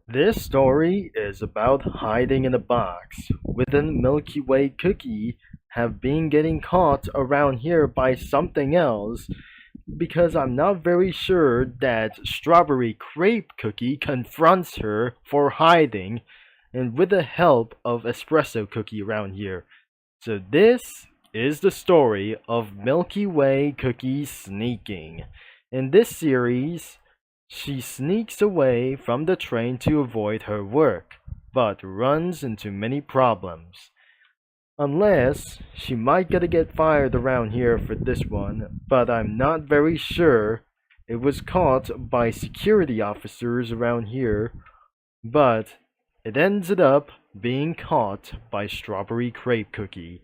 This story is about hiding in a box within Milky Way Cookie have been getting caught around here by something else because I'm not very sure that Strawberry Crepe Cookie confronts her for hiding and with the help of Espresso Cookie around here. So this is the story of Milky Way Cookie sneaking. In this series, she sneaks away from the train to avoid her work, but runs into many problems. Unless she might gonna get fired around here for this one, but I'm not very sure. It was caught by security officers around here, but it ended up being caught by Strawberry Crepe Cookie.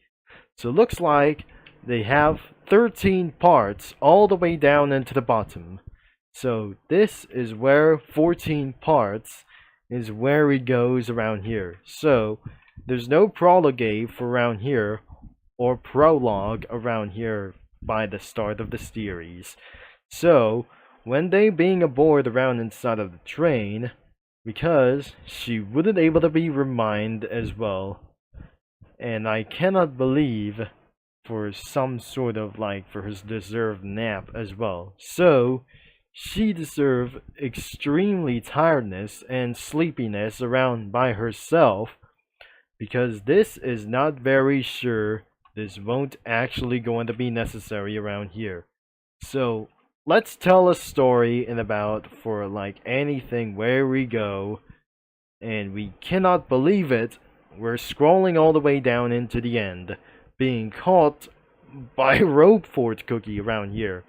So looks like they have 13 parts all the way down into the bottom. So this is where 14 parts is where it goes around here. So there's no prologue for around here or prologue around here by the start of the series. So when they being aboard around inside of the train, because she wouldn't able to be reminded as well, and I cannot believe for some sort of like for his deserved nap as well. So she deserved extremely tiredness and sleepiness around by herself because this is not very sure this won't actually going to be necessary around here. So let's tell a story in about for like anything where we go and we cannot believe it. We're scrolling all the way down into the end, being caught by Rope Fort Cookie around here.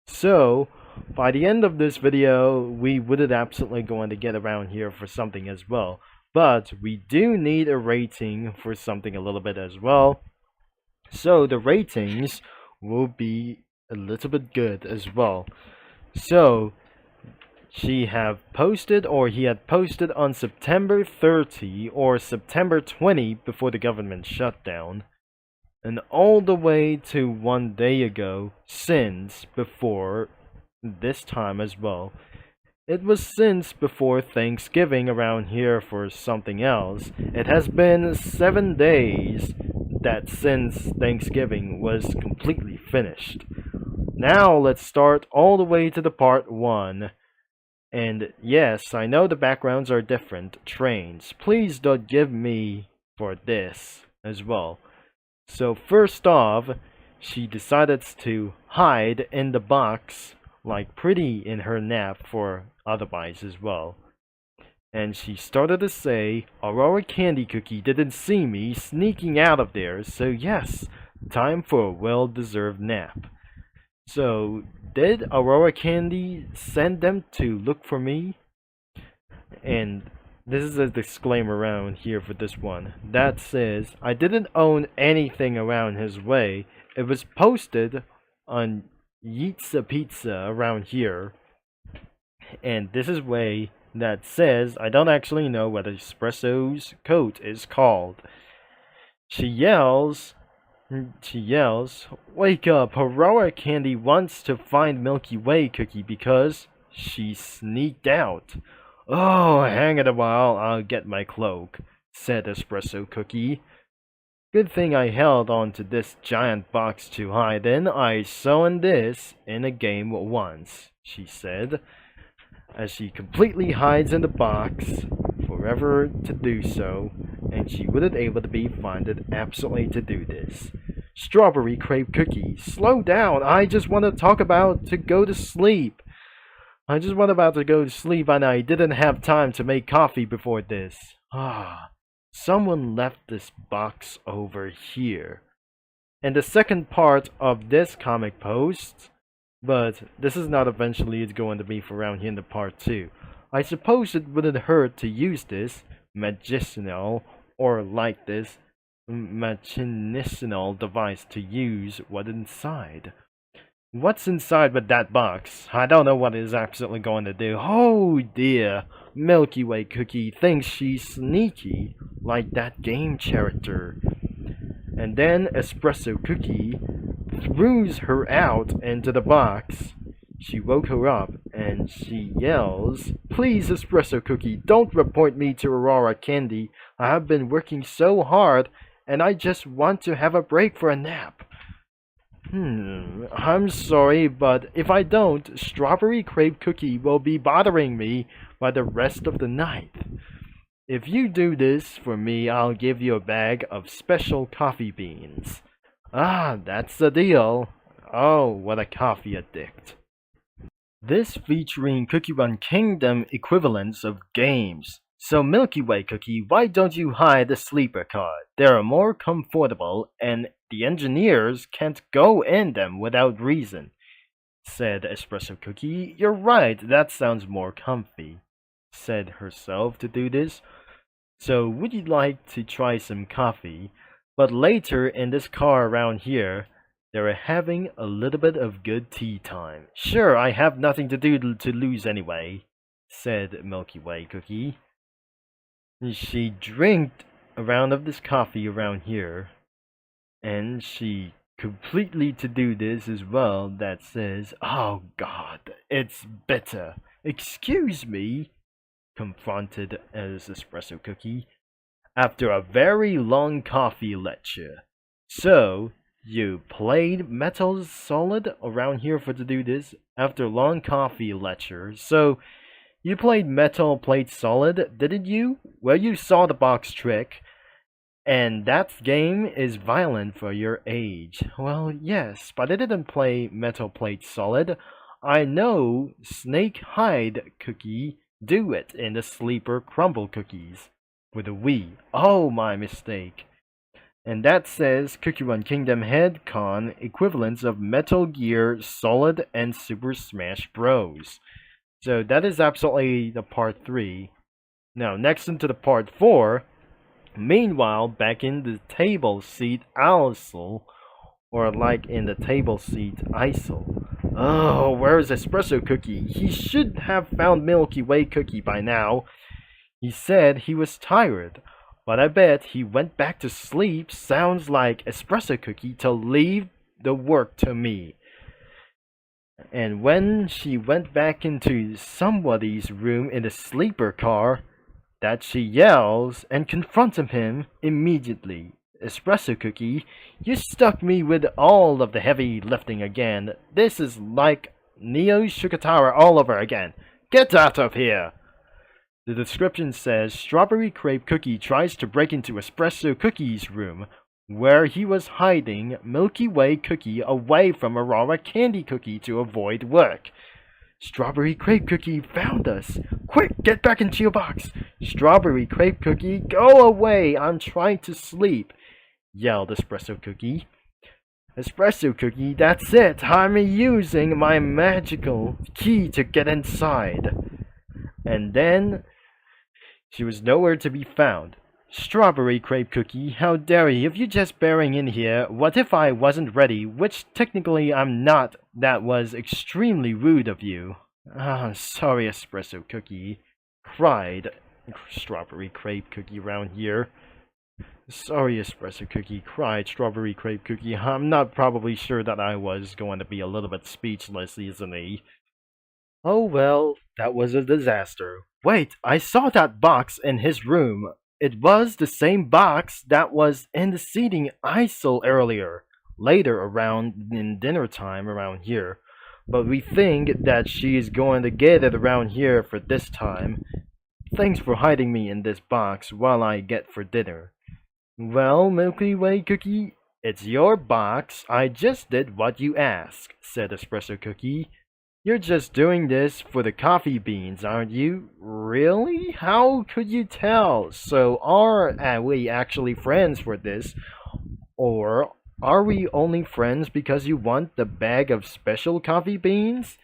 So by the end of this video, we wouldn't absolutely going to get around here for something as well. But we do need a rating for something a little bit as well. So the ratings will be a little bit good as well. So he had posted on September 30 or September 20 before the government shutdown. And all the way to 1 day ago since before this time as well. It was since before Thanksgiving around here for something else. It has been 7 days that since Thanksgiving was completely finished. Now let's start all the way to the part 1. And yes, I know the backgrounds are different. Trains. Please don't give me for this as well. So first off, she decided to hide in the box like pretty in her nap for otherwise as well. And she started to say, Aurora Candy Cookie didn't see me sneaking out of there, so yes, time for a well-deserved nap. So, did Aurora Candy send them to look for me? And this is a disclaimer around here for this one. That says, I didn't own anything around his way. It was posted on Yeetsa Pizza around here. And this is way that says, I don't actually know what Espresso's coat is called. She yells, wake up, Aurora Candy wants to find Milky Way Cookie because she sneaked out. Oh, hang it a while, I'll get my cloak, said Espresso Cookie. Good thing I held on to this giant box to hide in. I saw in this in a game once, she said, as she completely hides in the box, forever to do so, and she wouldn't able to be funded absolutely to do this. Strawberry Crepe Cookie, slow down, I just want to talk about to go to sleep. I just want about to go to sleep and I didn't have time to make coffee before this. Someone left this box over here. And the second part of this comic post, but this is not eventually it's going to be for around here in the part 2. I suppose it wouldn't hurt to use this medicinal or like this medicinal device to use what's inside. What's inside with that box? I don't know what it's absolutely going to do. Oh dear, Milky Way Cookie thinks she's sneaky, like that game character. And then Espresso Cookie throws her out into the box. She woke her up and she yells, "Please, Espresso Cookie, don't report me to Aurora Candy. I have been working so hard and I just want to have a break for a nap." I'm sorry, but if I don't, Strawberry Crepe Cookie will be bothering me by the rest of the night. If you do this for me, I'll give you a bag of special coffee beans. Ah, that's the deal. Oh, what a coffee addict. This featuring Cookie Run Kingdom equivalents of games. So Milky Way Cookie, why don't you hide the sleeper car? They're more comfortable and the engineers can't go in them without reason, said Espresso Cookie. You're right, that sounds more comfy, said herself to do this. So would you like to try some coffee? But later in this car around here, they were having a little bit of good tea time. Sure, I have nothing to do to lose anyway, said Milky Way Cookie. She drank a round of this coffee around here, and she completely to do this as well that says, "Oh God, it's bitter." "Excuse me," confronted as Espresso Cookie, after a very long coffee lecture. "So, you played Metal Solid around here for to do this after long coffee lecture. So, you played Metal Plate Solid, didn't you? Well, you saw the box trick. And that game is violent for your age." "Well, yes, but I didn't play Metal Plate Solid. I know Snake Hide Cookie do it in the Sleeper Crumble Cookies with a Wii. Oh, my mistake." And that says Cookie Run Kingdom Head Con equivalents of Metal Gear Solid and Super Smash Bros. So that is absolutely the part 3. Now, next into the part 4. Meanwhile, back in the table seat Alsel, or like in the table seat Isel. Oh, where's Espresso Cookie? He should have found Milky Way Cookie by now. He said he was tired, but I bet he went back to sleep. Sounds like Espresso Cookie to leave the work to me. And when she went back into somebody's room in the sleeper car, that she yells and confronts him immediately. "Espresso Cookie, you stuck me with all of the heavy lifting again. This is like Neo Shukatara all over again. Get out of here!" The description says Strawberry Crepe Cookie tries to break into Espresso Cookie's room, where he was hiding Milky Way Cookie away from Aurora Candy Cookie to avoid work. "Strawberry Crepe Cookie found us! Quick, get back into your box! Strawberry Crepe Cookie, go away! I'm trying to sleep!" yelled Espresso Cookie. "Espresso Cookie, that's it! I'm using my magical key to get inside." And then she was nowhere to be found. "Strawberry Crepe Cookie, how dare you? If you're just bearing in here, what if I wasn't ready? Which technically I'm not. That was extremely rude of you." "Ah, sorry, Espresso Cookie," cried Strawberry Crepe Cookie around here. "Sorry, Espresso Cookie," cried Strawberry Crepe Cookie. "I'm not probably sure that I was going to be a little bit speechless, isn't he?" "Oh well, that was a disaster. Wait, I saw that box in his room. It was the same box that was in the seating Isel earlier, later around in dinner time around here. But we think that she is going to get it around here for this time. Thanks for hiding me in this box while I get for dinner." "Well, Milky Way Cookie, it's your box. I just did what you asked," said Espresso Cookie. "You're just doing this for the coffee beans, aren't you?" "Really? How could you tell? So are we actually friends for this? Or are we only friends because you want the bag of special coffee beans?"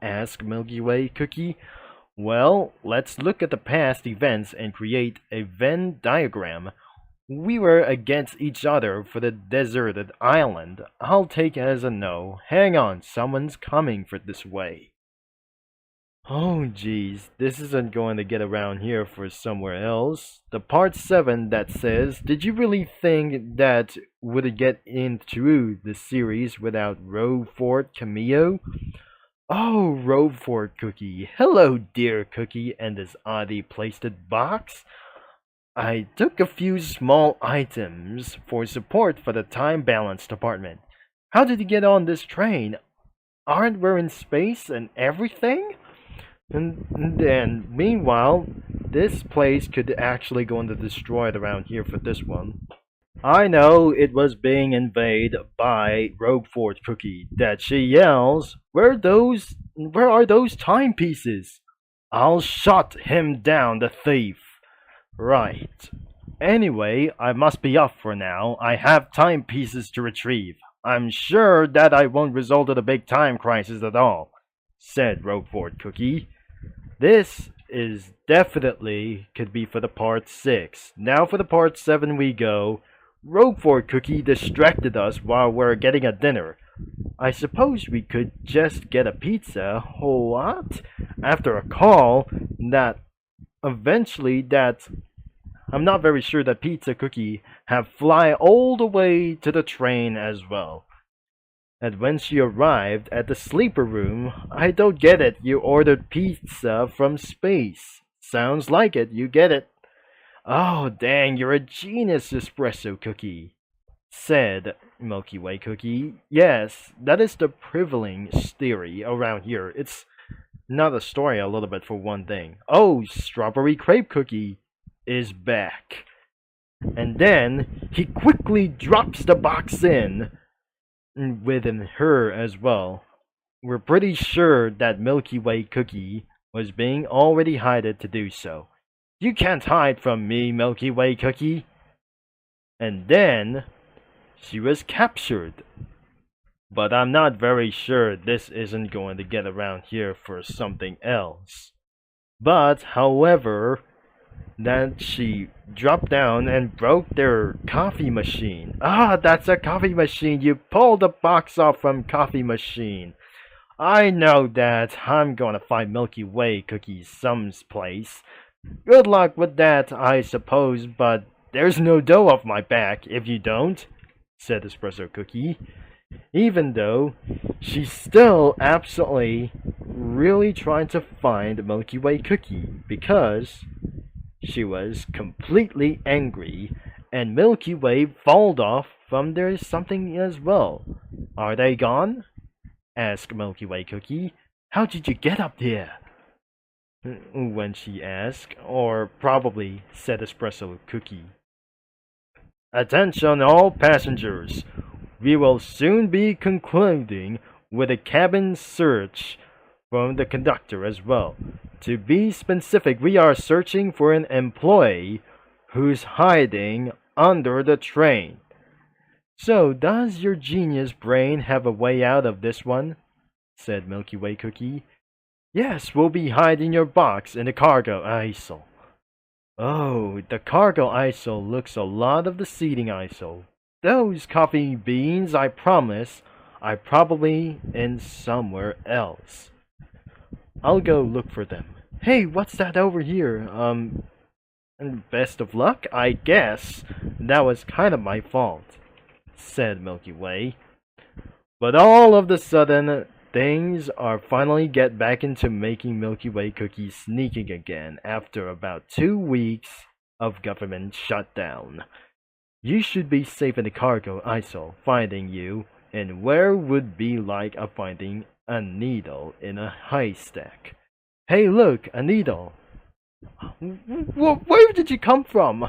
asked Milky Way Cookie. "Well, let's look at the past events and create a Venn diagram. We were against each other for the deserted island. I'll take as a no. Hang on, someone's coming for this way." Oh geez, this isn't going to get around here for somewhere else. The part 7 that says, "Did you really think that would get in through the series without Row Fort cameo?" Oh, Robefort Cookie. Hello, dear Cookie, and this oddly placed box. I took a few small items for support for the time balance department. How did you get on this train? Aren't we in space and everything? And then, meanwhile, this place could actually go into destroyed around here for this one. I know it was being invaded by Roguefort Cookie that she yells, where are those timepieces? I'll shut him down, the thief. Right. Anyway, I must be off for now. I have timepieces to retrieve. I'm sure that I won't result in a big time crisis at all, said Roguefort Cookie. This is definitely could be for the part 6. Now for the part 7 we go. Roguefort Cookie distracted us while we're getting a dinner. I suppose we could just get a pizza, what? After a call that I'm not very sure that Pizza Cookie have fly all the way to the train as well. And when she arrived at the sleeper room, I don't get it, you ordered pizza from space. Sounds like it, you get it. Oh, dang, you're a genius, Espresso Cookie, said Milky Way Cookie. Yes, that is the prevailing theory around here. It's not a story a little bit for one thing. Oh, Strawberry Crepe Cookie is back. And then he quickly drops the box in within her as well. We're pretty sure that Milky Way Cookie was being already hided to do so. You can't hide from me, Milky Way Cookie. And then she was captured. But I'm not very sure this isn't going to get around here for something else. But, however, that she dropped down and broke their coffee machine. Ah, that's a coffee machine. You pulled the box off from coffee machine. I know that. I'm gonna find Milky Way Cookie someplace. Good luck with that, I suppose, but there's no dough off my back if you don't, said Espresso Cookie. Even though she's still absolutely really trying to find Milky Way Cookie because she was completely angry and Milky Way followed off from there something as well. Are they gone? Asked Milky Way Cookie. How did you get up there? When she asked, or probably said Espresso Cookie. Attention all passengers. We will soon be concluding with a cabin search from the conductor as well. To be specific, we are searching for an employee who's hiding under the train. So, does your genius brain have a way out of this one? Said Milky Way Cookie. Yes, we'll be hiding your box in the cargo aisle. Oh, the cargo aisle looks a lot of the seating aisle. Those coffee beans, I promise, are probably in somewhere else. I'll go look for them. Hey, what's that over here? Best of luck, I guess. That was kind of my fault, said Milky Way. But all of the sudden, things are finally get back into making Milky Way Cookie sneaking again after about 2 weeks of government shutdown. You should be safe in the cargo aisle. Finding you, and where would be like a finding a needle in a haystack. Hey, look, a needle. Where did you come from?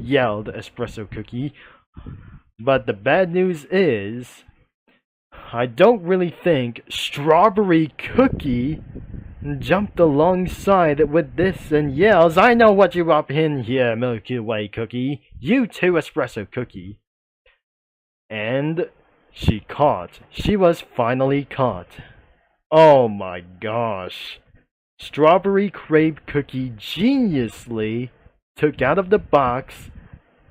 Yelled Espresso Cookie. But the bad news is, I don't really think Strawberry Cookie jumped alongside with this and yells, I know what you're up in here, Milky Way Cookie. You too, Espresso Cookie. And she was finally caught. Oh my gosh. Strawberry Crepe Cookie geniusly took out of the box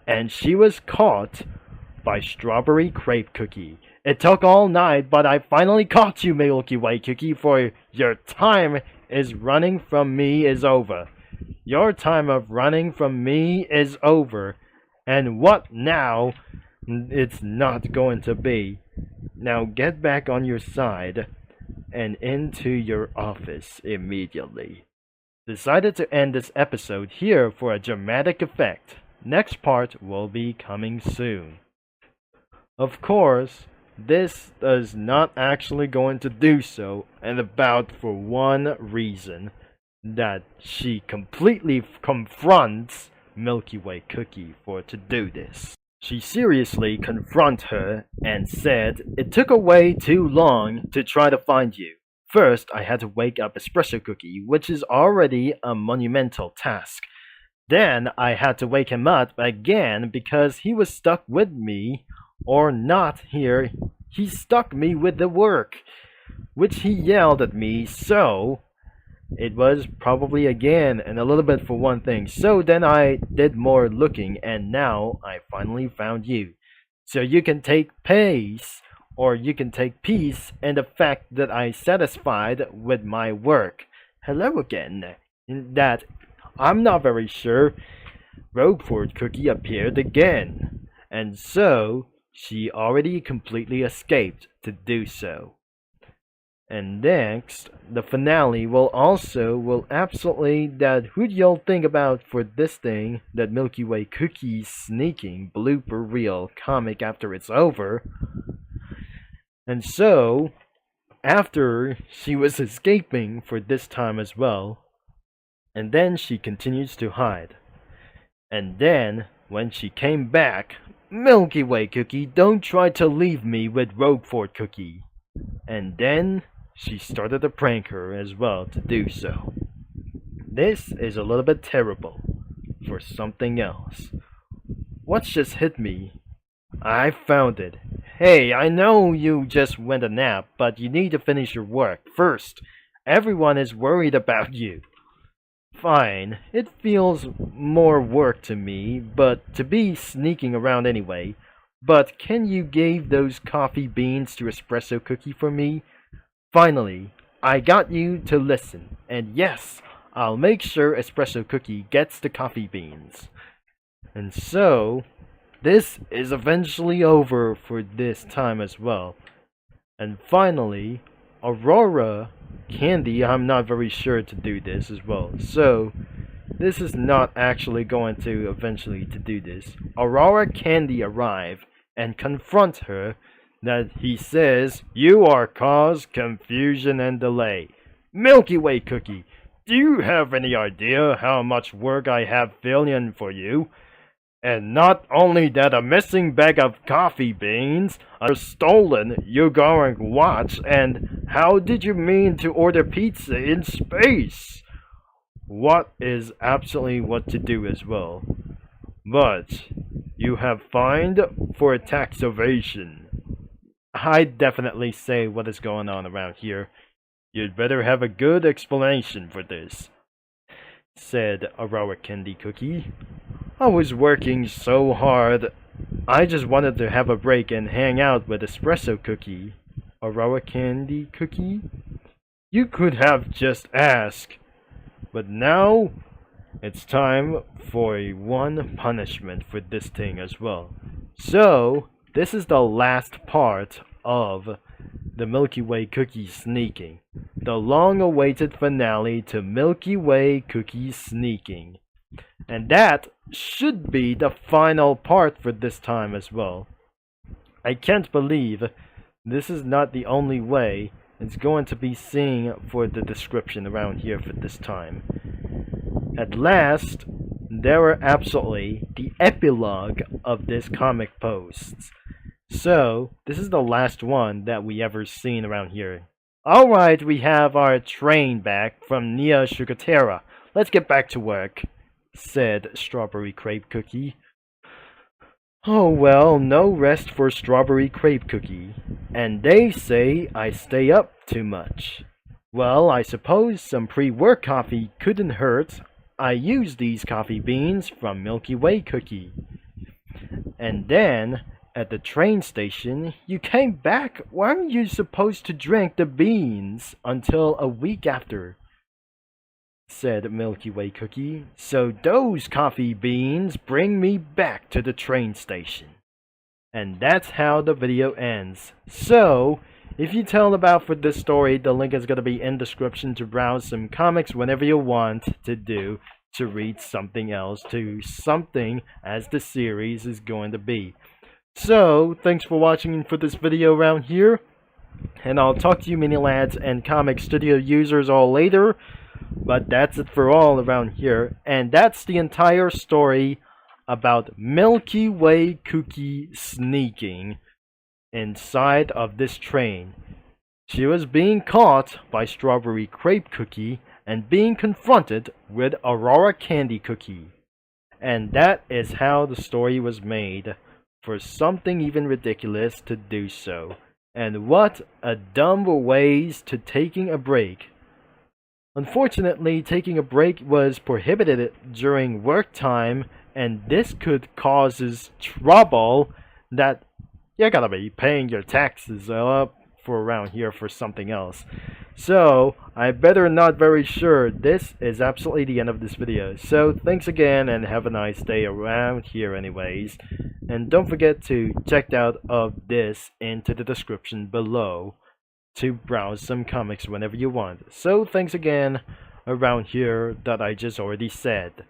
and she was caught by Strawberry Crepe Cookie. It took all night, but I finally caught you, Milky Way Cookie, for your time is running from me is over. Your time of running from me is over. And what now? It's not going to be. Now get back on your side and into your office immediately. Decided to end this episode here for a dramatic effect. Next part will be coming soon. Of course, this is not actually going to do so, and about for one reason, that she completely confronts Milky Way Cookie for to do this. She seriously confronted her and said, "It took way too long to try to find you. First, I had to wake up Espresso Cookie, which is already a monumental task. Then, I had to wake him up again because he was stuck with me, or not here. He stuck me with the work, which he yelled at me, so it was probably again and a little bit for one thing. So then I did more looking, and now I finally found you. So you can take peace, or you can take peace in the fact that I satisfied with my work. Hello again. In that, I'm not very sure. Roquefort Cookie appeared again, and so she already completely escaped to do so. And next, the finale will absolutely that who do y'all think about for this thing, that Milky Way Cookie sneaking blooper reel comic after it's over. And so, after she was escaping for this time as well, and then she continues to hide. And then, when she came back, Milky Way Cookie, don't try to leave me with Roquefort Cookie. And then she started to prank her as well to do so. This is a little bit terrible for something else. What's just hit me? I found it. Hey, I know you just went a nap, but you need to finish your work first. Everyone is worried about you. Fine, it feels more work to me, but to be sneaking around anyway. But can you give those coffee beans to Espresso Cookie for me? Finally, I got you to listen, and yes, I'll make sure Espresso Cookie gets the coffee beans. And so, this is eventually over for this time as well. And finally, Aurora Candy, I'm not very sure to do this as well. So, this is not actually going to eventually to do this. Aurora Candy arrive and confront her that he says, "You are cause confusion and delay. Milky Way Cookie, do you have any idea how much work I have filling for you? And not only that, a missing bag of coffee beans, a stolen Ugaran watch, and how did you mean to order pizza in space?" What is absolutely what to do as well. But you have fined for a tax evasion. I'd definitely say what is going on around here. You'd better have a good explanation for this, said Aurora Candy Cookie. I was working so hard. I just wanted to have a break and hang out with Espresso Cookie. Aurora Candy Cookie? You could have just asked. But now, it's time for one punishment for this thing as well. So, this is the last part of the Milky Way Cookie sneaking. The long-awaited finale to Milky Way Cookie sneaking. And that should be the final part for this time as well. I can't believe this is not the only way it's going to be seen for the description around here for this time. At last, there were absolutely the epilogue of this comic posts. So, this is the last one that we ever seen around here. Alright, we have our train back from Nia Sugarterra. Let's get back to work, said Strawberry Crepe Cookie. Oh well, no rest for Strawberry Crepe Cookie. And they say I stay up too much. Well, I suppose some pre-work coffee couldn't hurt. I used these coffee beans from Milky Way Cookie. And then, at the train station, you came back. Weren't you supposed to drink the beans until a week after? Said Milky Way Cookie. So those coffee beans bring me back to the train station. And that's how the video ends. So, If you tell about for this story, the link is going to be in description to browse some comics whenever you want to do, to read something else, to something as the series is going to be. So, thanks for watching for this video around here, and I'll talk to you mini lads and comic studio users all later. But that's it for all around here, and that's the entire story about Milky Way Cookie sneaking inside of this train. She was being caught by Strawberry Crepe Cookie and being confronted with Aurora Candy Cookie. And that is how the story was made, for something even ridiculous to do so. And what a dumb ways to taking a break. Unfortunately, taking a break was prohibited during work time, and this could causes trouble that you gotta be paying your taxes up for around here for something else. So, I better not very sure. This is absolutely the end of this video. So, thanks again and have a nice day around here anyways. And don't forget to check out of this into the description below to browse some comics whenever you want. So, thanks again around here that I just already said.